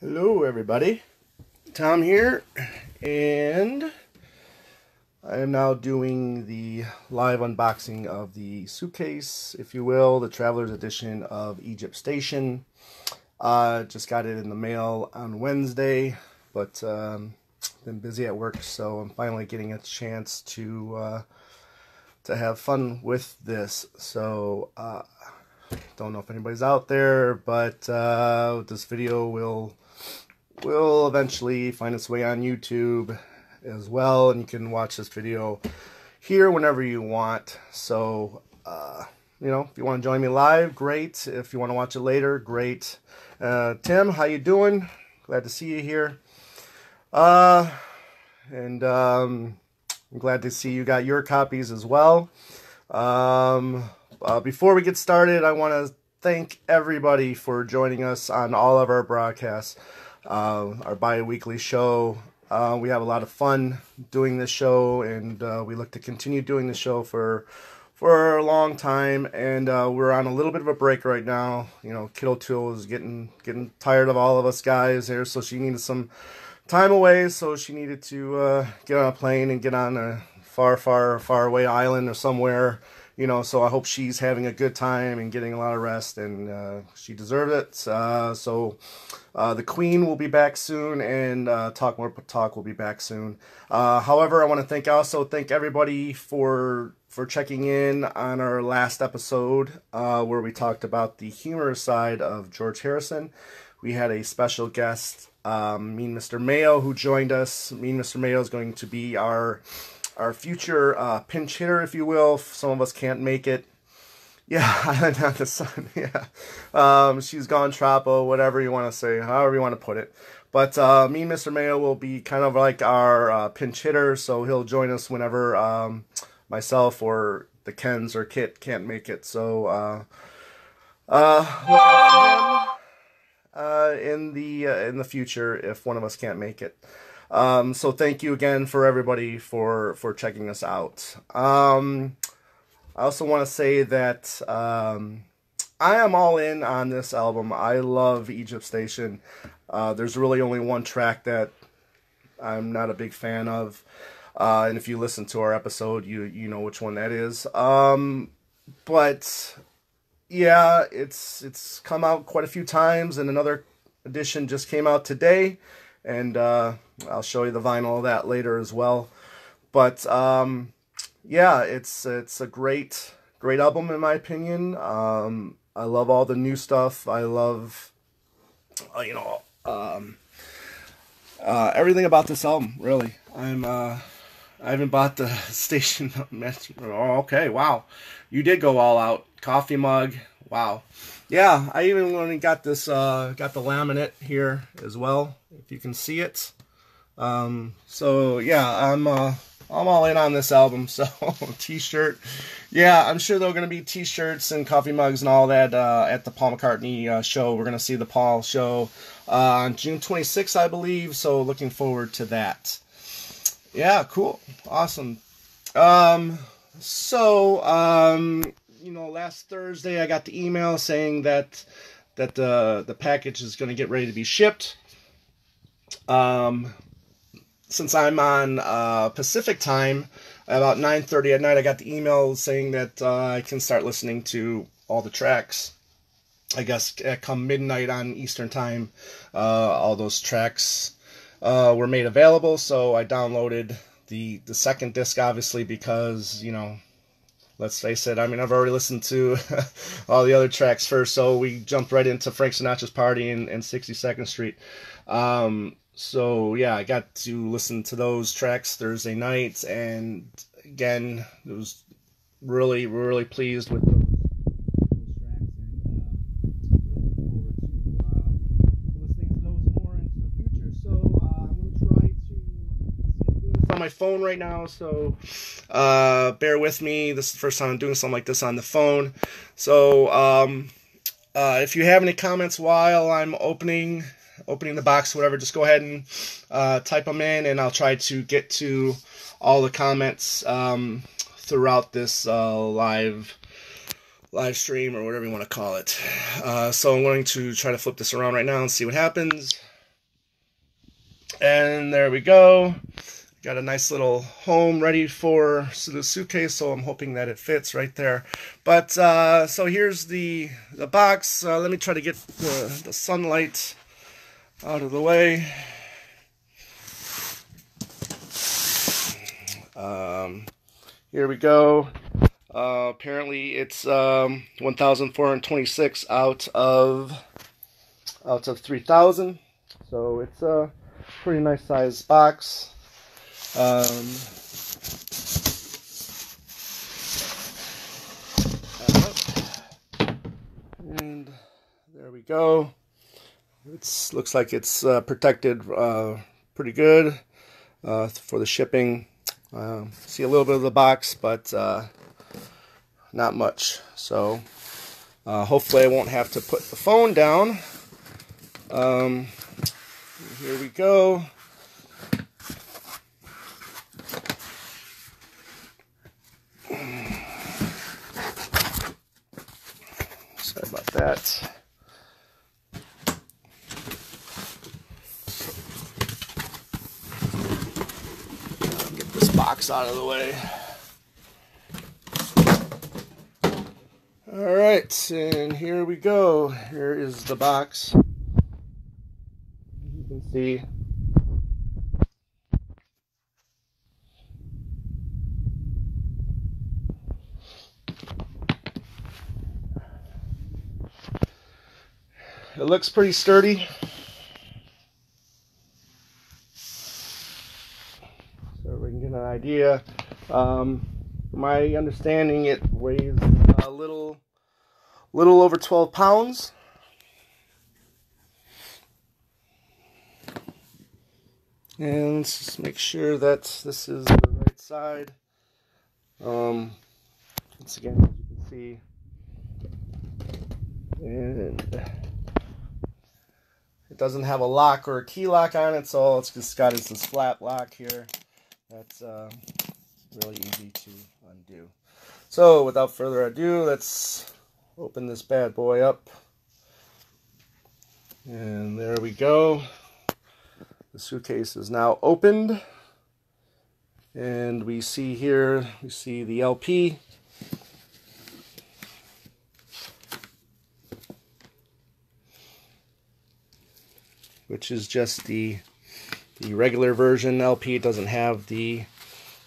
Hello everybody, Tom here, and I am now doing the live unboxing of the suitcase, if you will, the Traveler's Edition of Egypt Station. Just got it in the mail on Wednesday, but been busy at work, so I'm finally getting a chance to have fun with this. So don't know if anybody's out there, but this video will eventually find its way on YouTube as well, and you can watch this video here whenever you want. So if you want to join me live, great. If you want to watch it later, great. Tim, how you doing? Glad to see you here. And I'm glad to see you got your copies as well. Before we get started, I want to thank everybody for joining us on all of our broadcasts. Our bi-weekly show. We have a lot of fun doing this show, and we look to continue doing the show for a long time. And we're on a little bit of a break right now. You know, Kiddo Tool is getting tired of all of us guys here, so she needed some time away. So she needed to get on a plane and get on a far away island or somewhere. You know, so I hope she's having a good time and getting a lot of rest, and she deserved it. So the Queen will be back soon, and Talk More Talk will be back soon. However, I want to thank everybody for checking in on our last episode where we talked about the humorous side of George Harrison. We had a special guest, Mean Mr. Mayo, who joined us. Mean Mr. Mayo is going to be our future pinch hitter, if you will. Some of us can't make it. Yeah, Island on the Sun. Yeah, she's gone Trapo, whatever you want to say, however you want to put it. But me and Mr. Mayo will be kind of like our pinch hitter, so he'll join us whenever myself or the Kens or Kit can't make it. So look out for him in the future if one of us can't make it. So thank you again for everybody for checking us out. I also want to say that I am all in on this album. I love Egypt Station. There's really only one track that I'm not a big fan of. And if you listen to our episode, you know which one that is. But yeah, it's come out quite a few times, and another edition just came out today. And I'll show you the vinyl of that later as well. But yeah, it's a great album in my opinion. I love all the new stuff. I love everything about this album. Really, I haven't bought the Station. Oh, okay, wow, you did go all out. Coffee mug. Wow. Yeah, I even only got this, got the laminate here as well, if you can see it. So yeah, I'm all in on this album. So t-shirt, yeah, I'm sure there are going to be t-shirts and coffee mugs and all that at the Paul McCartney show. We're going to see the Paul show on June 26th, I believe. So looking forward to that. Yeah, cool, awesome. Last Thursday I got the email saying that the package is going to get ready to be shipped. Since I'm on Pacific time, about 9:30 at night, I got the email saying that I can start listening to all the tracks. I guess come midnight on Eastern time, all those tracks were made available. So I downloaded the second disc, obviously, because let's face it, I mean, I've already listened to all the other tracks first, so we jumped right into Frank Sinatra's Party and 62nd Street. So, yeah, I got to listen to those tracks Thursday night, and again, it was really, really pleased with those tracks, and looking forward to listening to those more into the future. So, I'm going to try to do this on my phone right now, so bear with me. This is the first time I'm doing something like this on the phone. So if you have any comments while I'm opening the box, whatever, just go ahead and type them in, and I'll try to get to all the comments throughout this live stream, or whatever you want to call it. So I'm going to try to flip this around right now and see what happens. And there we go. Got a nice little home ready for the suitcase, so I'm hoping that it fits right there. But so here's the box. Let me try to get the sunlight out of the way. Here we go. Apparently it's 1,426 out of 3,000. So it's a pretty nice size box. And there we go. It looks like it's protected pretty good for the shipping. See a little bit of the box, but not much. So hopefully I won't have to put the phone down. Here we go. Sorry about that. Get this box out of the way. All right, and here we go. Here is the box. You can see. It looks pretty sturdy. So we can get an idea. My understanding, it weighs a little over 12 pounds. And let's just make sure that this is the right side. Once again, as you can see. And it doesn't have a lock or a key lock on it, so all it's just got is this flat lock here. That's really easy to undo. So without further ado, let's open this bad boy up. And there we go. The suitcase is now opened. And we see here, we see the LP. Which is just the regular version LP. It doesn't have the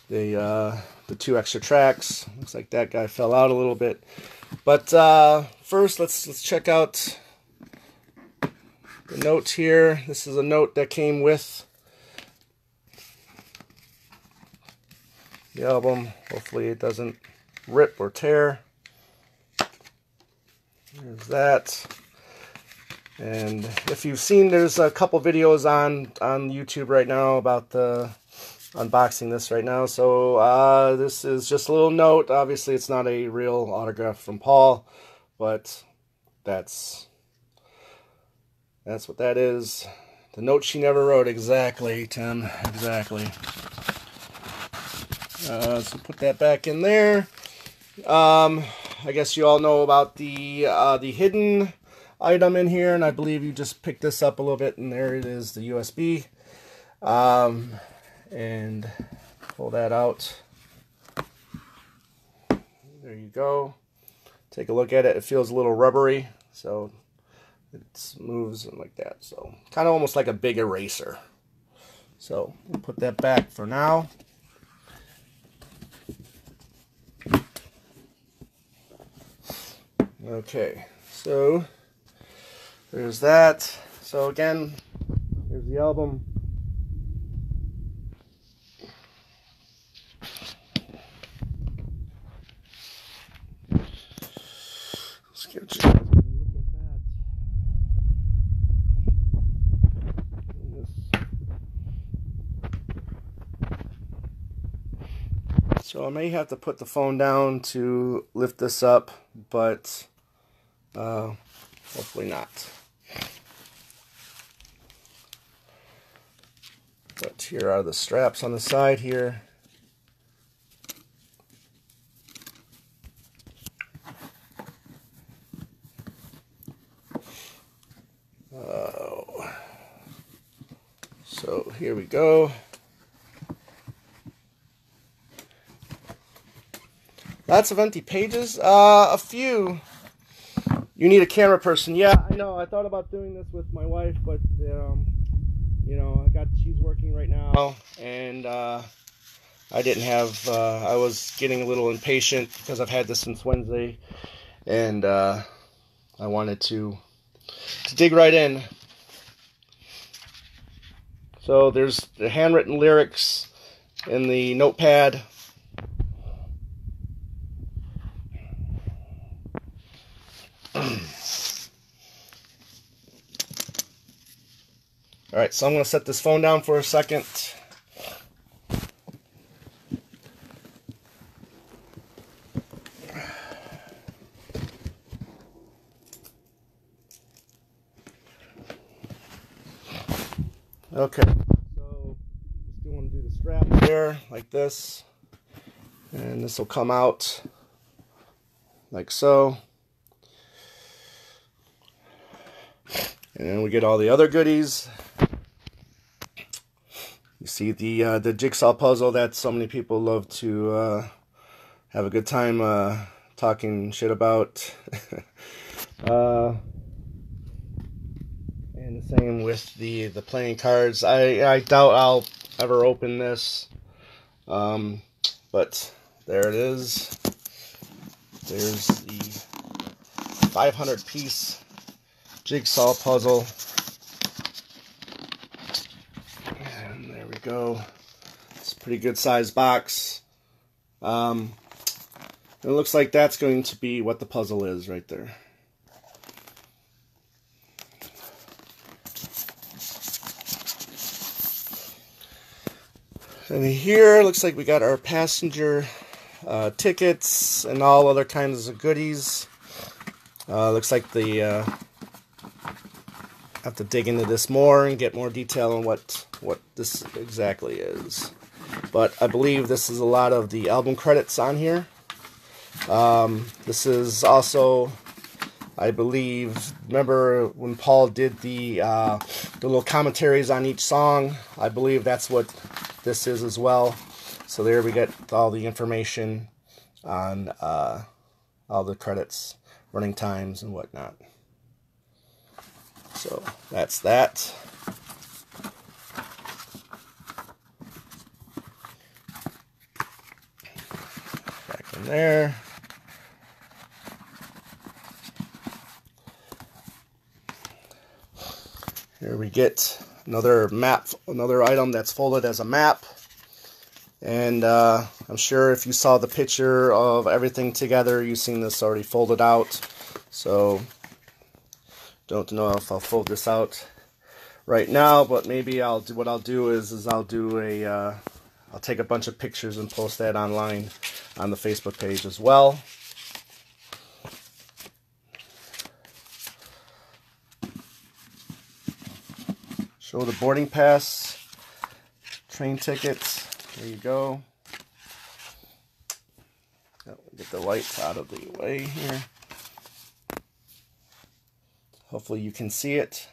2 extra tracks. Looks like that guy fell out a little bit. But first, let's check out the note here. This is a note that came with the album. Hopefully it doesn't rip or tear. There's that. And if you've seen, there's a couple videos on YouTube right now about the unboxing this right now. So this is just a little note. Obviously it's not a real autograph from Paul, but that's what that is. The note she never wrote. Exactly, Tim. Exactly. So put that back in there. I guess you all know about the hidden item in here, and I believe you just picked this up a little bit, and there it is, the USB. And pull that out. There you go. Take a look at it. It feels a little rubbery, so it moves like that. So kind of almost like a big eraser. So we'll put that back for now. Okay, so there's that. So again, here's the album. Let's give you a look at that. So I may have to put the phone down to lift this up, but hopefully not. But here are the straps on the side here. So here we go. Lots of empty pages. A few. You need a camera person. Yeah, I know. I thought about doing this with my wife, but you know, she's working right now, and I didn't have. I was getting a little impatient because I've had this since Wednesday, and I wanted to dig right in. So there's the handwritten lyrics in the notepad. Alright, so I'm going to set this phone down for a second. Okay, so just want to do the strap there, like this. And this will come out like so. And then we get all the other goodies. You see the jigsaw puzzle that so many people love to have a good time talking shit about. And the same with the playing cards. I doubt I'll ever open this, but there it is. There's the 500-piece jigsaw puzzle. And there we go. It's a pretty good sized box. It looks like that's going to be what the puzzle is right there. And here looks like we got our passenger tickets and all other kinds of goodies. Looks like the have to dig into this more and get more detail on what this exactly is. But I believe this is a lot of the album credits on here. This is also, I believe, remember when Paul did the little commentaries on each song? I believe that's what this is as well. So there we get all the information on all the credits, running times, and whatnot. So that's that. Back in there. Here we get another map, another item that's folded as a map. And I'm sure if you saw the picture of everything together, you've seen this already folded out. So don't know if I'll fold this out right now, but maybe I'll do. What I'll do is I'll do a I'll take a bunch of pictures and post that online on the Facebook page as well. Show the boarding pass, train tickets. There you go. Get the lights out of the way here. Hopefully you can see it.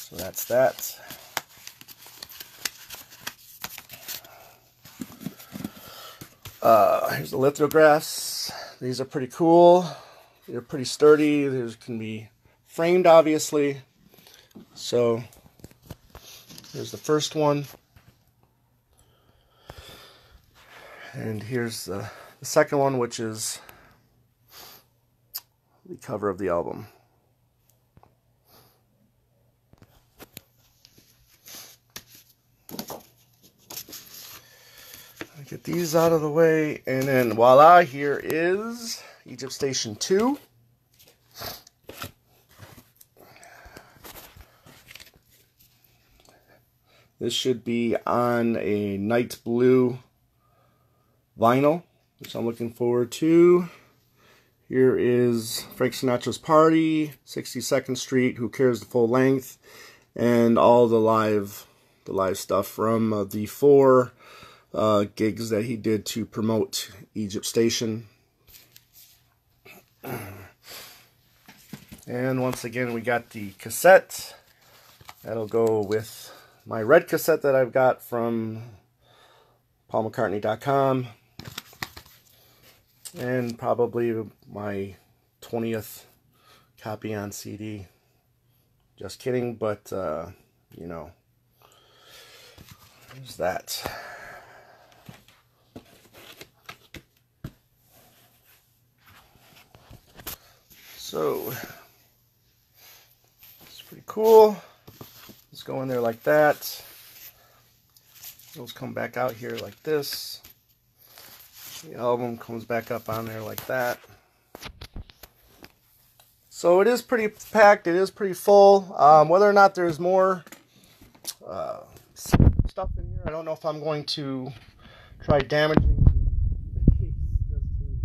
So that's that. Here's the lithographs. These are pretty cool. They're pretty sturdy. They can be framed, obviously. So here's the first one. And here's the second one, which is the cover of the album. Get these out of the way, and then voila, here is Egypt Station 2. This should be on a night blue vinyl, which I'm looking forward to. Here is Frank Sinatra's Party, 62nd Street, Who Cares, the full length. and all the live stuff from the 4 gigs that he did to promote Egypt Station. And once again, we got the cassette. That'll go with my red cassette that I've got from paulmccartney.com. And probably my 20th copy on CD. Just kidding, but, you know, there's that. So, it's pretty cool. Let's go in there like that. Those come back out here like this. The album comes back up on there like that. So it is pretty packed. It is pretty full. Whether or not there's more stuff in here, I don't know if I'm going to try damaging the case just to see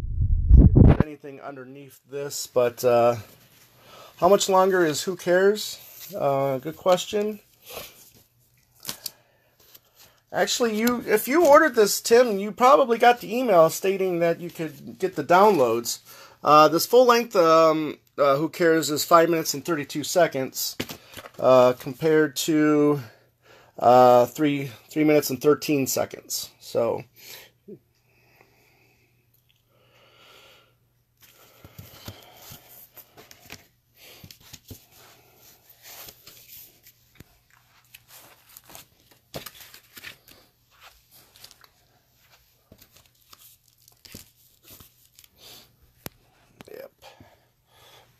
if there's anything underneath this. But how much longer is Who Cares? Good question. Actually, if you ordered this, Tim, you probably got the email stating that you could get the downloads. This full-length Who Cares is 5 minutes and 32 seconds compared to 3 minutes and 13 seconds. So,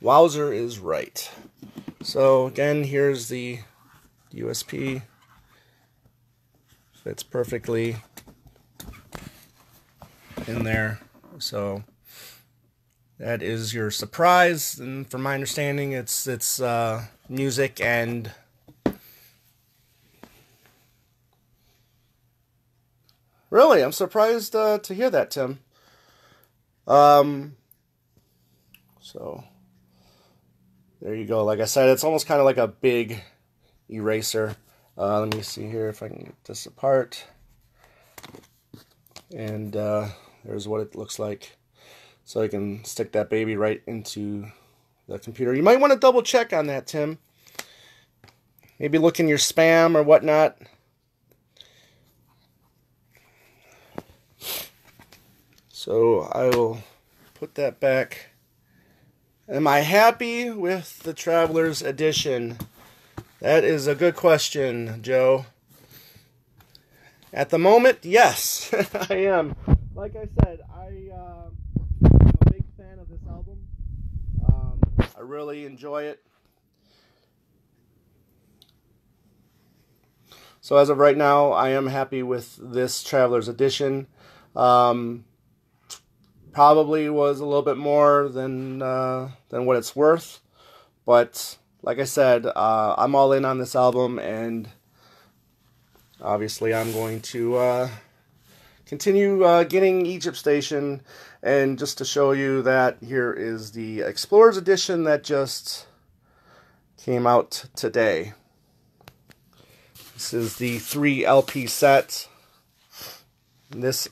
Wowzer is right. So again, here's the USP. Fits perfectly in there. So that is your surprise. And from my understanding, it's music and really, I'm surprised to hear that, Tim. So there you go. Like I said, it's almost kind of like a big eraser. Let me see here if I can get this apart. And there's what it looks like. So you can stick that baby right into the computer. You might want to double check on that, Tim. Maybe look in your spam or whatnot. So I will put that back. Am I happy with the Traveler's Edition? That is a good question, Joe. At the moment, yes, I am. Like I said, I'm a big fan of this album. I really enjoy it. So as of right now, I am happy with this Traveler's Edition. Probably was a little bit more than what it's worth, but like I said, I'm all in on this album, and obviously I'm going to continue getting Egypt Station. And just to show you that, here is the Explorers Edition that just came out today. This is the 3 LP set. This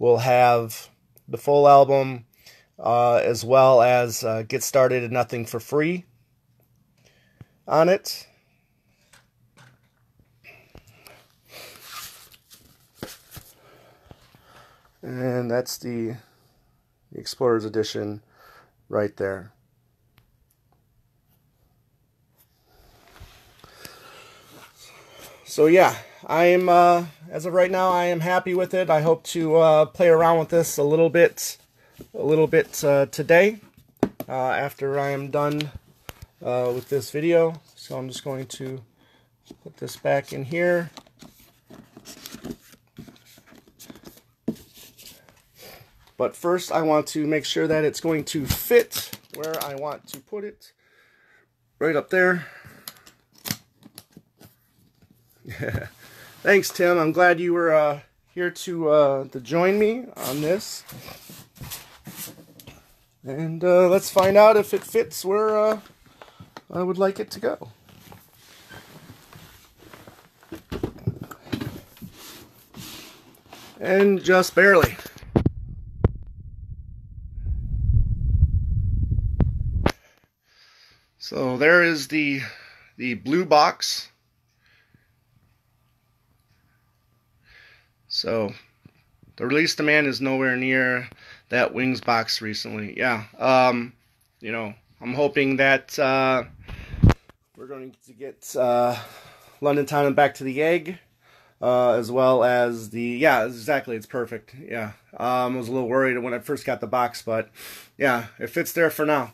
will have the full album, as well as Get Started and Nothing for Free on it. And that's the Explorers Edition right there. So yeah, I'm as of right now, I am happy with it. I hope to play around with this a little bit today after I am done with this video. So I'm just going to put this back in here. But first, I want to make sure that it's going to fit where I want to put it. Right up there. Thanks, Tim. I'm glad you were here to join me on this. And let's find out if it fits where I would like it to go. and just barely. So there is the blue box. So the release demand is nowhere near that Wings box recently. Yeah, you know, I'm hoping that we're going to get London Town and Back to the Egg, as well as the, yeah, exactly, it's perfect. Yeah, I was a little worried when I first got the box, but yeah, it fits there for now.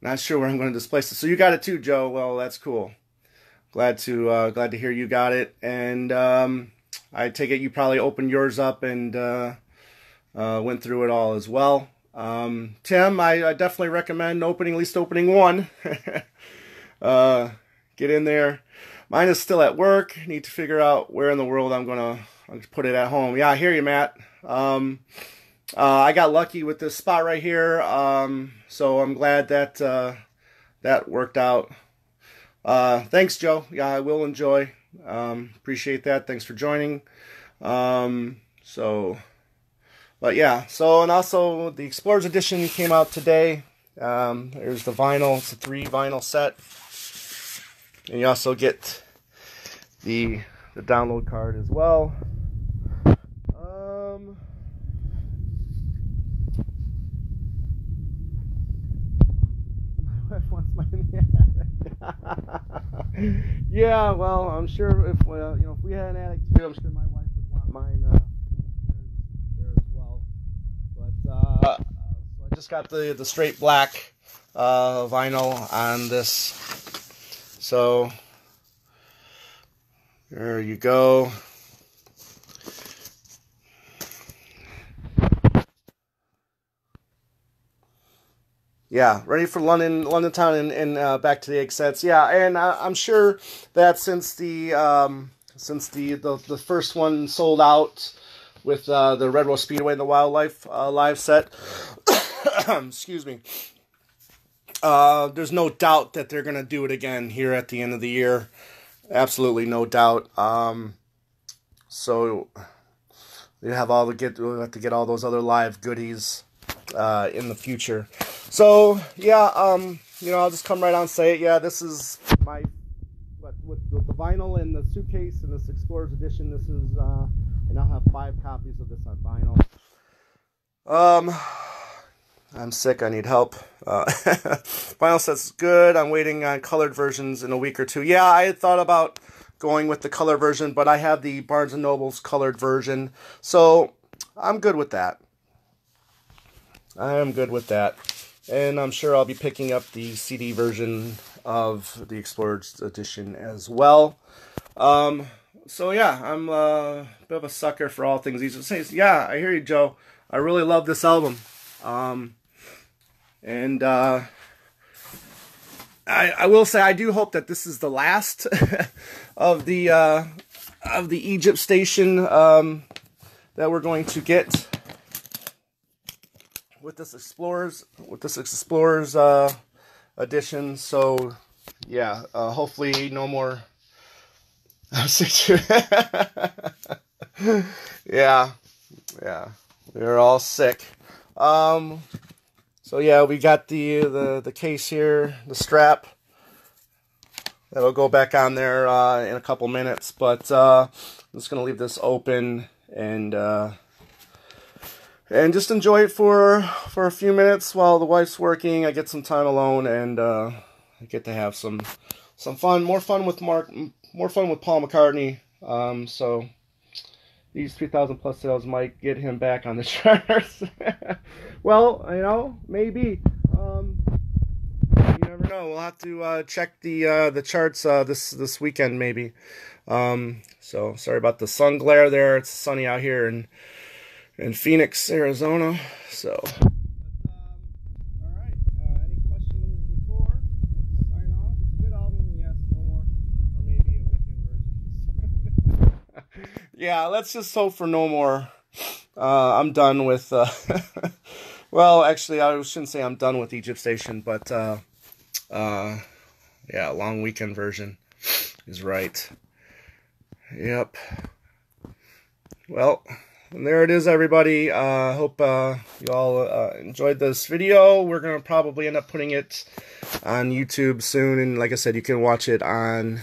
Not sure where I'm going to displace it. So you got it too, Joe. Well, that's cool. Glad to hear you got it. And I take it you probably opened yours up and went through it all as well. Tim, I definitely recommend at least opening one. Get in there. Mine is still at work. Need to figure out where in the world I'm gonna put it at home. Yeah, I hear you, Matt. I got lucky with this spot right here, so I'm glad that that worked out. Thanks, Joe. Yeah, I will enjoy. Appreciate that. Thanks for joining. But yeah, so, and also the Explorers Edition came out today. There's the vinyl. It's a 3 vinyl set. And you also get the download card as well. Yeah, well, I'm sure if if we had an attic too, I'm sure my wife would want mine there as well. But so I just got the straight black vinyl on this. So there you go. Yeah, ready for London Town and Back to the Egg sets. Yeah, and I'm sure that since the first one sold out with the Red Rose Speedway and the Wildlife live set, excuse me. There's no doubt that they're gonna do it again here at the end of the year. Absolutely no doubt. So we have we'll have to get all those other live goodies in the future. So yeah, I'll just come right on and say it. Yeah, this is my with the vinyl and the suitcase and this Explorers Edition. This is I now have 5 copies of this on vinyl. I'm sick. I need help. Vinyl set's good. I'm waiting on colored versions in a week or 2. Yeah, I had thought about going with the color version, but I have the Barnes & Noble's colored version, so I'm good with that. I am good with that. And I'm sure I'll be picking up the CD version of the Explorers Edition as well. So yeah, I'm a bit of a sucker for all things these. Yeah, I hear you, Joe. I really love this album. And I will say I do hope that this is the last of the Egypt station that we're going to get with this Explorers edition. So yeah, hopefully no more. Yeah, we're all sick. So yeah, we got the case here, the strap. That'll go back on there in a couple minutes, but I'm just gonna leave this open and just enjoy it for a few minutes while the wife's working. I get some time alone, and I get to have some fun, more fun with Paul McCartney. So these 3,000 plus sales might get him back on the charts. Well, maybe. You never know. We'll have to check the charts this weekend, maybe. So sorry about the sun glare there. It's sunny out here in Phoenix, Arizona. So. All right. Any questions before I sign off? It's a good album. Yes. No more, or maybe a weekend version. Yeah. Let's just hope for no more. I'm done with. Well, actually, I shouldn't say I'm done with Egypt Station, but yeah, long weekend version is right. Yep. Well, and there it is, everybody. Hope you all enjoyed this video. We're going to probably end up putting it on YouTube soon. And like I said, you can watch it on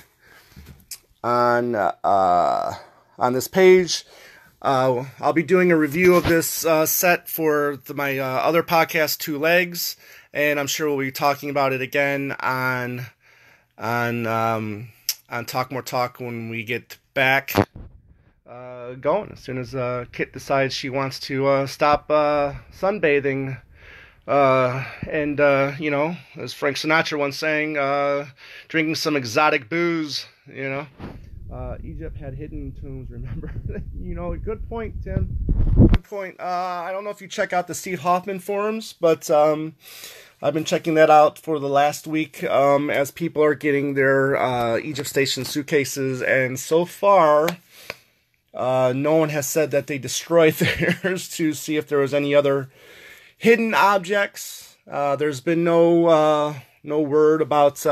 this page. I'll be doing a review of this set for my other podcast, Two Legs. And I'm sure we'll be talking about it again on Talk More Talk when we get back going. As soon as Kit decides she wants to stop sunbathing, and you know, as Frank Sinatra once sang, drinking some exotic booze. You know, Egypt had hidden tombs. Remember? You know, good point, Tim. Good point. I don't know if you check out the Steve Hoffman forums, but I've been checking that out for the last week as people are getting their Egypt Station suitcases, and so far no one has said that they destroyed theirs to see if there was any other hidden objects. There's been no word about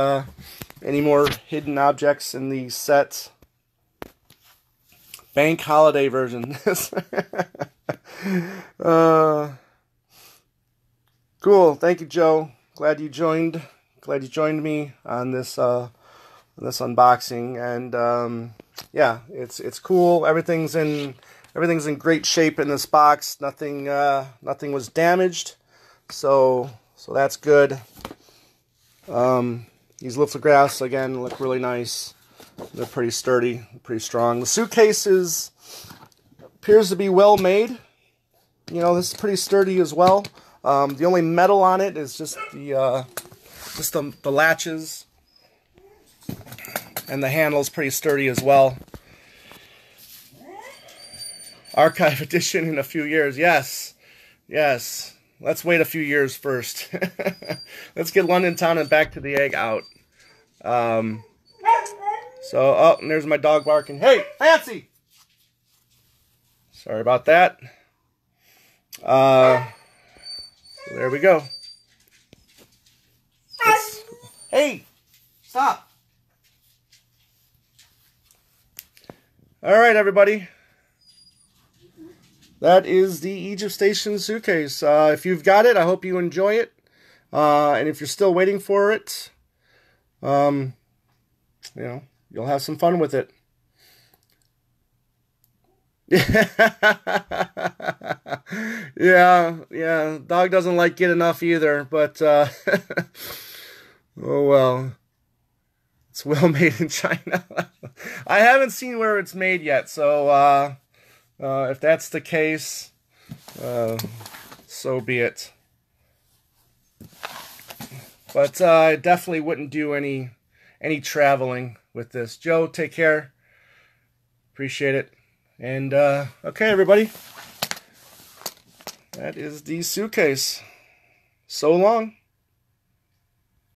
any more hidden objects in the set. Bank holiday version. Cool. Thank you, Joe. Glad you joined me on this unboxing, and yeah, it's cool. Everything's in great shape in this box. Nothing was damaged, so that's good. These lithographs again look really nice. They're pretty sturdy, pretty strong. The suitcase appears to be well made. You know, this is pretty sturdy as well. The only metal on it is just the latches, and the handle's pretty sturdy as well. Archive edition in a few years. Yes. Let's wait a few years first. Let's get London Town and Back to the Egg out. Oh, and there's my dog barking. Hey, Fancy! Sorry about that. There we go. Hey, stop. All right, everybody. That is the Egypt Station suitcase. If you've got it, I hope you enjoy it. And if you're still waiting for it, you know, you'll have some fun with it. Yeah. Dog doesn't like it enough either, but oh well. It's well made in China. I haven't seen where it's made yet, so if that's the case, so be it. But I definitely wouldn't do any traveling with this. Joe, take care. Appreciate it. And okay, everybody. That is the suitcase. So long.